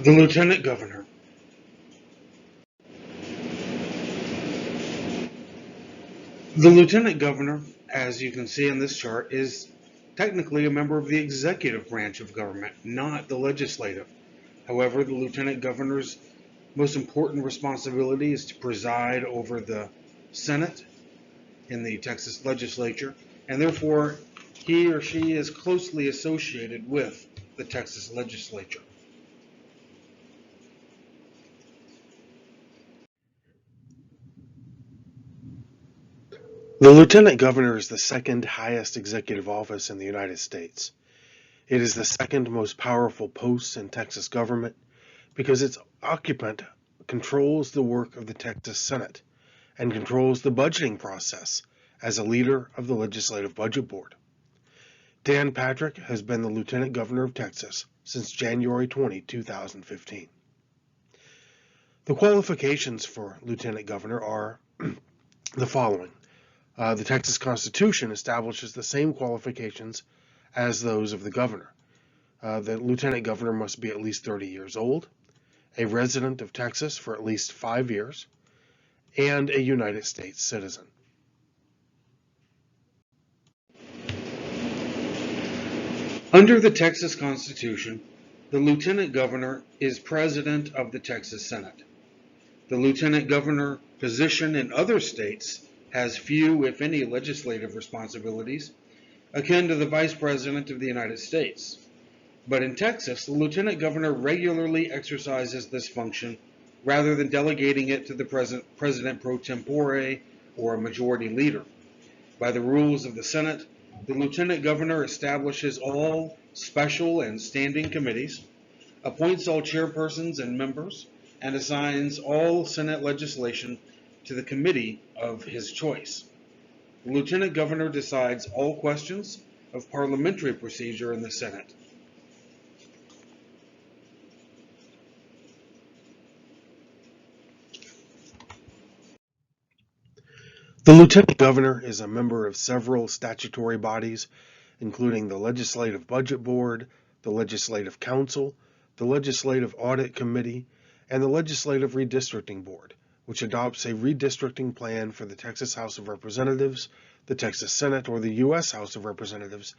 The Lieutenant Governor. The Lieutenant Governor, as you can see in this chart, is technically a member of the executive branch of government, not the legislative. However, the Lieutenant Governor's most important responsibility is to preside over the Senate in the Texas legislature, and therefore he or she is closely associated with the Texas legislature. The Lieutenant Governor is the second highest executive office in the United States. It is the second most powerful post in Texas government because its occupant controls the work of the Texas Senate and controls the budgeting process as a leader of the Legislative Budget Board. Dan Patrick has been the Lieutenant Governor of Texas since January 20, 2015. The qualifications for Lieutenant Governor are the following. The Texas Constitution establishes the same qualifications as those of the governor. The Lieutenant Governor must be at least 30 years old, a resident of Texas for at least 5 years, and a United States citizen. Under the Texas Constitution, the Lieutenant Governor is President of the Texas Senate. The Lieutenant Governor position in other states has few, if any, legislative responsibilities, akin to the Vice President of the United States. But in Texas, the Lieutenant Governor regularly exercises this function rather than delegating it to the President pro tempore or a majority leader. By the rules of the Senate, the Lieutenant Governor establishes all special and standing committees, appoints all chairpersons and members, and assigns all Senate legislation to the committee of his choice. The Lieutenant Governor decides all questions of parliamentary procedure in the Senate. The Lieutenant Governor is a member of several statutory bodies, including the Legislative Budget Board, the Legislative Council, the Legislative Audit Committee, and the Legislative Redistricting Board, which adopts a redistricting plan for the Texas House of Representatives, the Texas Senate, or the U.S. House of Representatives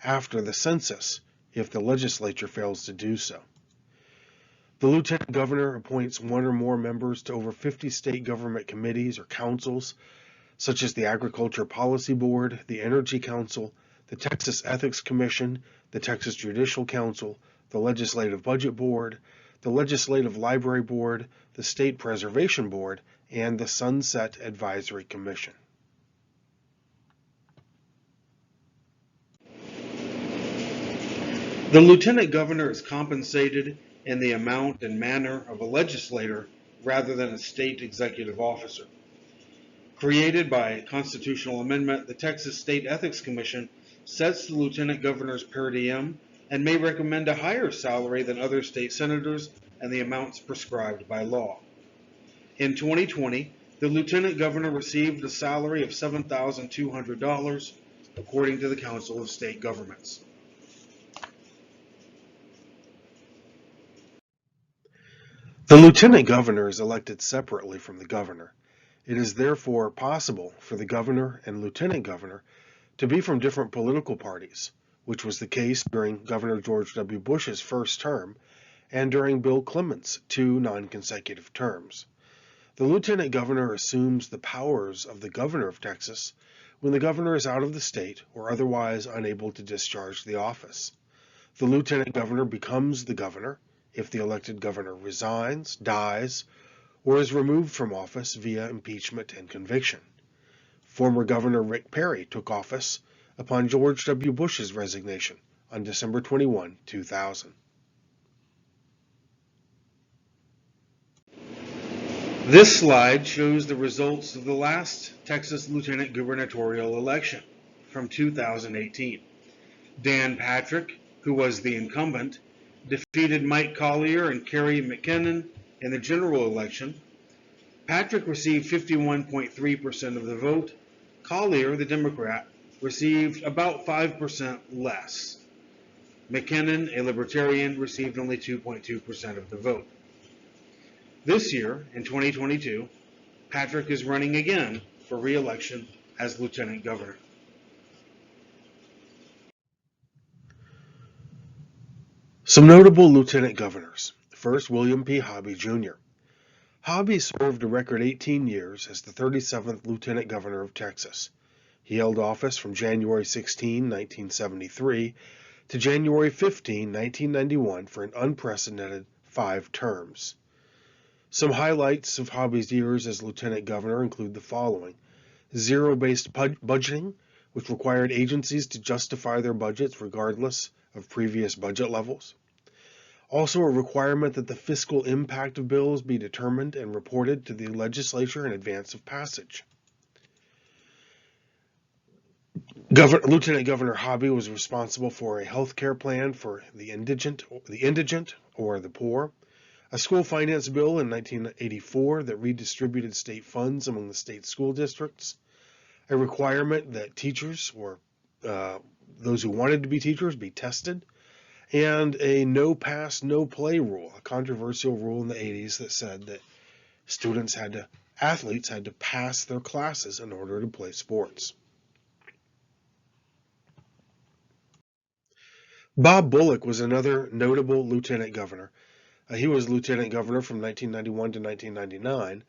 after the census, if the legislature fails to do so. The Lieutenant Governor appoints one or more members to over 50 state government committees or councils, such as the Agriculture Policy Board, the Energy Council, the Texas Ethics Commission, the Texas Judicial Council, the Legislative Budget Board, the Legislative Library Board, the State Preservation Board, and the Sunset Advisory Commission. The Lieutenant Governor is compensated in the amount and manner of a legislator rather than a state executive officer. Created by constitutional amendment, the Texas State Ethics Commission sets the Lieutenant Governor's per diem and may recommend a higher salary than other state senators and the amounts prescribed by law. In 2020, the Lieutenant Governor received a salary of $7,200, according to the Council of State Governments. The Lieutenant Governor is elected separately from the Governor. It is therefore possible for the Governor and Lieutenant Governor to be from different political parties, which was the case during Governor George W. Bush's first term and during Bill Clement's 2 non-consecutive terms. The Lieutenant Governor assumes the powers of the Governor of Texas when the Governor is out of the state or otherwise unable to discharge the office. The Lieutenant Governor becomes the Governor if the elected Governor resigns, dies, or is removed from office via impeachment and conviction. Former Governor Rick Perry took office upon George W. Bush's resignation on December 21, 2000. This slide shows the results of the last Texas Lieutenant Gubernatorial election from 2018. Dan Patrick, who was the incumbent, defeated Mike Collier and Kerry McKinnon in the general election. Patrick received 51.3% of the vote. Collier, the Democrat, received about 5% less. McKinnon, a Libertarian, received only 2.2% of the vote. This year, in 2022, Patrick is running again for re-election as Lieutenant Governor. Some notable Lieutenant Governors. First, William P. Hobby, Jr. Hobby served a record 18 years as the 37th Lieutenant Governor of Texas. He held office from January 16, 1973 to January 15, 1991 for an unprecedented 5 terms. Some highlights of Hobby's years as Lieutenant Governor include the following: zero-based budgeting, which required agencies to justify their budgets regardless of previous budget levels. Also, a requirement that the fiscal impact of bills be determined and reported to the legislature in advance of passage. Lieutenant Governor Hobby was responsible for a health care plan for the indigent or the poor, a school finance bill in 1984 that redistributed state funds among the state school districts, a requirement that teachers or those who wanted to be teachers be tested, and a no pass, no play rule, a controversial rule in the 80s that said that athletes had to pass their classes in order to play sports. Bob Bullock was another notable lieutenant governor. He was lieutenant governor from 1991 to 1999.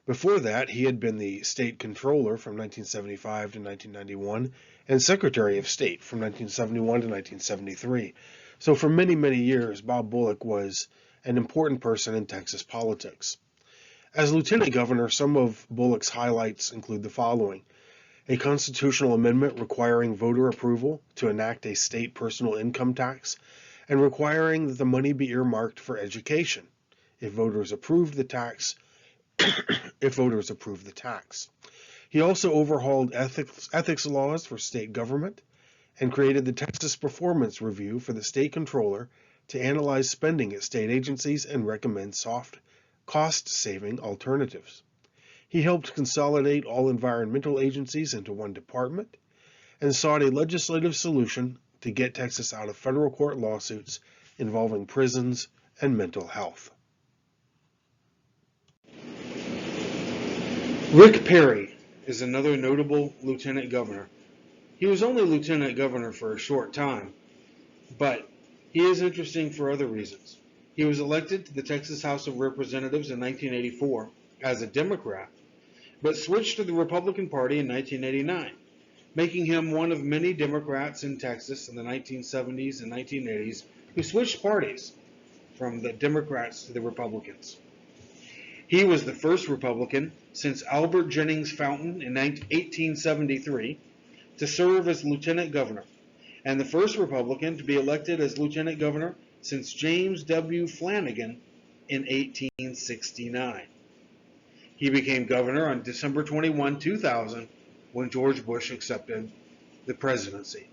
Before that, he had been the state controller from 1975 to 1991 and secretary of state from 1971 to 1973. So for many, many years, Bob Bullock was an important person in Texas politics. As lieutenant governor, some of Bullock's highlights include the following: a constitutional amendment requiring voter approval to enact a state personal income tax and requiring that the money be earmarked for education if voters approved the tax. He also overhauled ethics laws for state government and created the Texas Performance Review for the state controller to analyze spending at state agencies and recommend cost-saving alternatives. He helped consolidate all environmental agencies into one department and sought a legislative solution to get Texas out of federal court lawsuits involving prisons and mental health. Rick Perry is another notable lieutenant governor. He was only lieutenant governor for a short time, but he is interesting for other reasons. He was elected to the Texas House of Representatives in 1984 as a Democrat, but switched to the Republican Party in 1989, making him one of many Democrats in Texas in the 1970s and 1980s who switched parties from the Democrats to the Republicans. He was the first Republican since Albert Jennings Fountain in 1873 to serve as lieutenant governor, and the first Republican to be elected as lieutenant governor since James W. Flanagan in 1869. He became governor on December 21, 2000, when George Bush accepted the presidency.